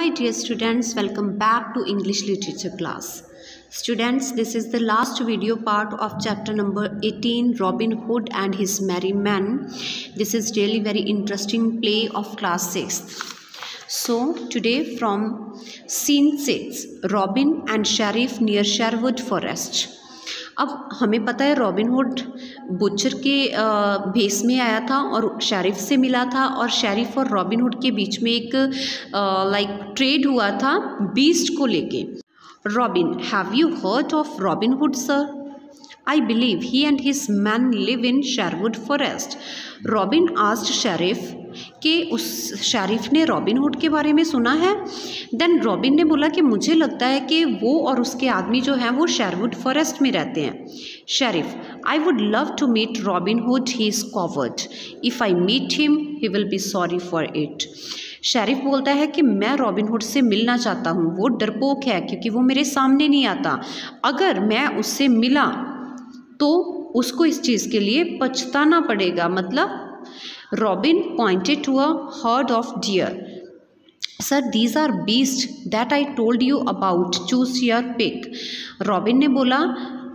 my dear students, welcome back to English literature class. Students, this is the last video part of chapter number 18, Robin Hood and his merry men. This is really very interesting play of class 6th. So today from scene 6, Robin and Sheriff near Sherwood Forest. अब हमें पता है robin hood butcher के भेस में आया था और शेरिफ से मिला था, और शेरिफ और रॉबिन हुड के बीच में एक ट्रेड हुआ था बीस्ट को लेके. Robin, have you heard of robin hood sir? I believe he and his men live in Sherwood Forest. Robin asked sheriff कि उस शेरिफ ने रॉबिन हुड के बारे में सुना है. देन रॉबिन ने बोला कि मुझे लगता है कि वो और उसके आदमी जो हैं वो शेरवुड फॉरेस्ट में रहते हैं. Sheriff, I would love to meet Robin Hood, he is coward. If I meet him he will be sorry for it. Sheriff बोलता है कि मैं रॉबिन हुड से मिलना चाहता हूँ, वो डरपोक है क्योंकि वो मेरे सामने नहीं आता. अगर मैं उससे मिला तो उसको इस चीज़ के लिए पछताना पड़ेगा. मतलब Robin pointed to a herd of deer. Sir, these are beast that I told you about, choose your pick. Robin ने बोला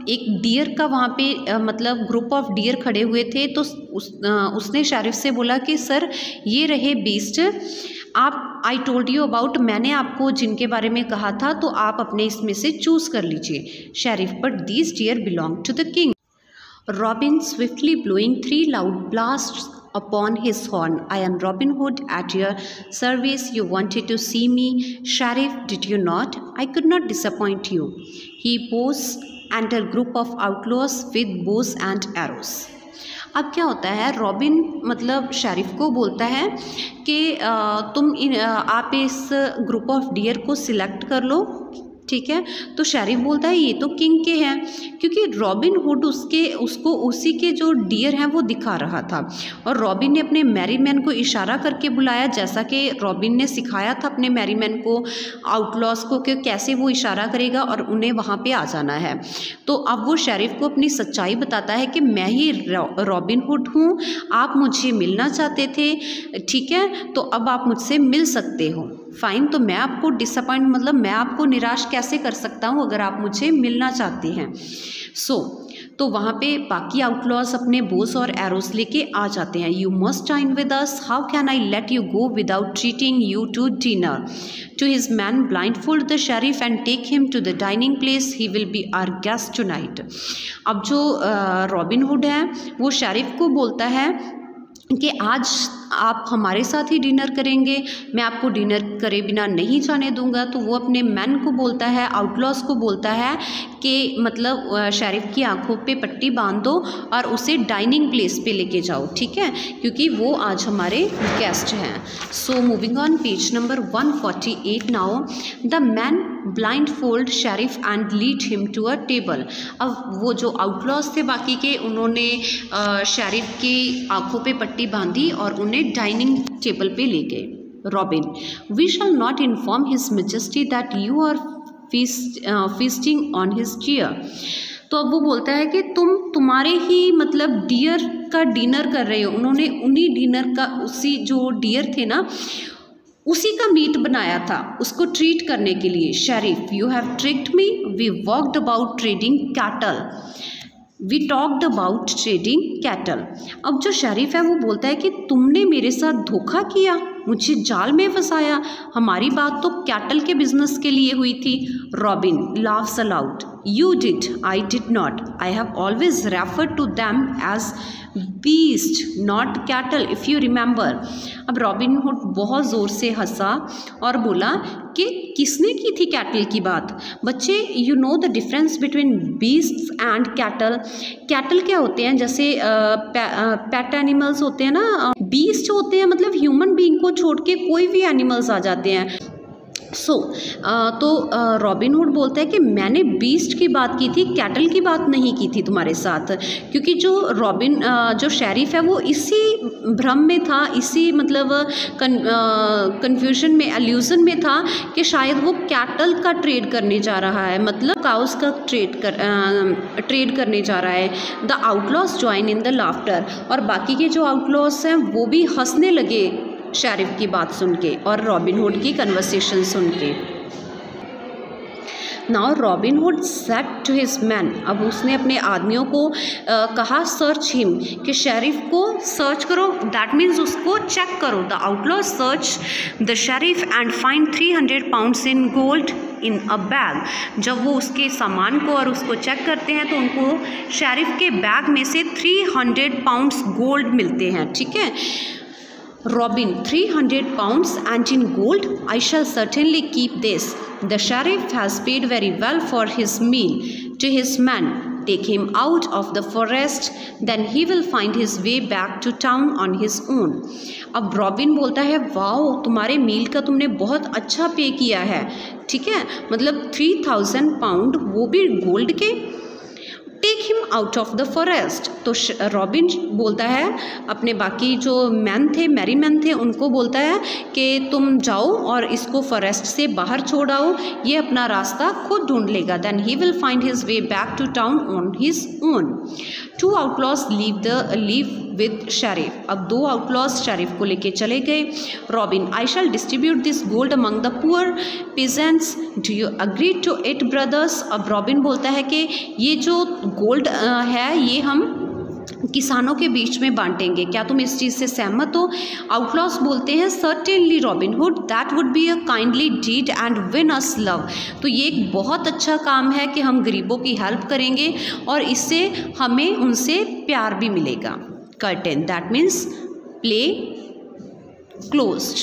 एक डियर का वहाँ पे मतलब ग्रुप ऑफ डियर खड़े हुए थे, तो उसने शेरिफ से बोला कि सर ये रहे बीस्ट, आप आई टोल्ड यू अबाउट, मैंने आपको जिनके बारे में कहा था तो आप अपने इसमें से चूज़ कर लीजिए. Sheriff, but these deer belong to the king. Robin swiftly blowing 3 loud blasts upon his horn. I am Robin Hood at your service. You wanted to see me, Sheriff, did you not? I could not disappoint you. He bows and a group of outlaws with bows and arrows. अब क्या होता है, robin मतलब sheriff को बोलता है कि आप इस ग्रुप ऑफ डियर को सिलेक्ट कर लो, ठीक है. तो शेरिफ बोलता है ये तो किंग के हैं, क्योंकि रॉबिन हुड उसको उसी के जो डियर हैं वो दिखा रहा था. और रॉबिन ने अपने मैरी मैन को इशारा करके बुलाया, जैसा कि रॉबिन ने सिखाया था अपने मैरी मैन को, आउटलॉस को, कि कैसे वो इशारा करेगा और उन्हें वहाँ पे आ जाना है. तो अब वो शेरिफ को अपनी सच्चाई बताता है कि मैं ही रॉबिन हुड हूँ, आप मुझे मिलना चाहते थे, ठीक है, तो अब आप मुझसे मिल सकते हो. फाइन, तो मैं आपको डिसअपॉइंट मतलब मैं आपको निराश कैसे कर सकता हूँ अगर आप मुझे मिलना चाहते हैं. तो वहाँ पे बाकी आउटलॉज अपने बोस और एरोस लेके आ जाते हैं. You must dine with us, how can I let you go without treating you to dinner. To his man blindfold the sheriff and take him to the dining place, he will be our guest tonight. अब जो robin hood है वो sheriff को बोलता है कि आज आप हमारे साथ ही डिनर करेंगे, मैं आपको डिनर करे बिना नहीं जाने दूंगा. तो वो अपने मैन को बोलता है, आउटलॉस को बोलता है कि मतलब शेरिफ की आंखों पे पट्टी बांध दो और उसे डाइनिंग प्लेस पे लेके जाओ, ठीक है, क्योंकि वो आज हमारे गेस्ट हैं. So moving on, page number 148 now. The man blindfold sheriff and lead him to a table. अब वो जो आउटलॉस थे बाकी के, उन्होंने शेरिफ की आंखों पे पट्टी बांधी और उन्हें डाइनिंग टेबल पे ले गए. Robin, we shall not inform his majesty that you are feasting on his deer. तो अब वो बोलता है कि तुम्हारे ही मतलब डियर का डिनर कर रहे हो. उन्होंने उन्हीं डिनर का, उसी जो डियर थे ना उसी का मीट बनाया था उसको ट्रीट करने के लिए. Sheriff, you have tricked me, we walked about trading cattle, we talked about trading cattle. अब जो शेरिफ है वो बोलता है कि तुमने मेरे साथ धोखा किया, मुझे जाल में फंसाया, हमारी बात तो कैटल के बिजनेस के लिए हुई थी. Robin laughs allowed. You did, I did not. I have always referred to them as beast, not cattle, if you remember. अब रॉबिन हुड बहुत ज़ोर से हंसा और बोला कि किसने की थी कैटल की बात. बच्चे, you know the difference between beasts and cattle. Cattle क्या होते हैं, जैसे पेट एनिमल्स होते हैं ना. बीस्ट होते हैं मतलब ह्यूमन बीइंग को छोड़ के कोई भी एनिमल्स आ जाते हैं. तो रॉबिन हुड बोलता है कि मैंने बीस्ट की बात की थी, कैटल की बात नहीं की थी तुम्हारे साथ, क्योंकि जो शेरिफ है वो इसी भ्रम में था, इसी मतलब कन्फ्यूजन में, एल्यूजन में था कि शायद वो कैटल का ट्रेड करने जा रहा है, मतलब काउस का ट्रेड करने जा रहा है. The outlaws join in the laughter. और बाकी के जो आउटलॉस हैं वो भी हंसने लगे शेरिफ की बात सुन के और रॉबिन हुड की कन्वर्सेशन सुन के। Now Robin Hood said to his man, अब उसने अपने आदमियों को कहा सर्च हिम, कि शेरिफ को सर्च करो, दैट मीन्स उसको चेक करो। The outlaw search the sheriff and find 300 pounds in gold in a bag. जब वो उसके सामान को और उसको चेक करते हैं तो उनको शेरिफ के बैग में से 300 पाउंड्स गोल्ड मिलते हैं। ठीक है, Robin, 300 pounds and in gold? I shall certainly keep this. The sheriff has paid very well for his meal. To his man, take him out of the forest, then he will find his way back to town on his own. अब Robin बोलता है, wow तुम्हारे मील का तुमने बहुत अच्छा पे किया है। ठीक है, मतलब 3000 पाउंड, वो भी गोल्ड के। Take him out of the forest. तो रॉबिन बोलता है अपने बाकी जो मैन थे, मैरी मैन थे, उनको बोलता है कि तुम जाओ और इसको फॉरेस्ट से बाहर छोड़ आओ, ये अपना रास्ता खुद ढूंढ लेगा। Then he will find his way back to town on his own. 2 outlaws leave with sheriff. अब 2 आउटलॉज शेरिफ को लेके चले गए। Robin, I shall distribute this gold among the poor peasants, do you agree to it brothers. अब Robin बोलता है कि ये जो गोल्ड है ये हम किसानों के बीच में बांटेंगे, क्या तुम इस चीज़ से सहमत हो। आउटलॉज बोलते हैं certainly Robin Hood, that would be a kindly deed and win us love. तो ये एक बहुत अच्छा काम है कि हम गरीबों की हेल्प करेंगे और इससे हमें उनसे प्यार भी मिलेगा। Curtain, that means play closed.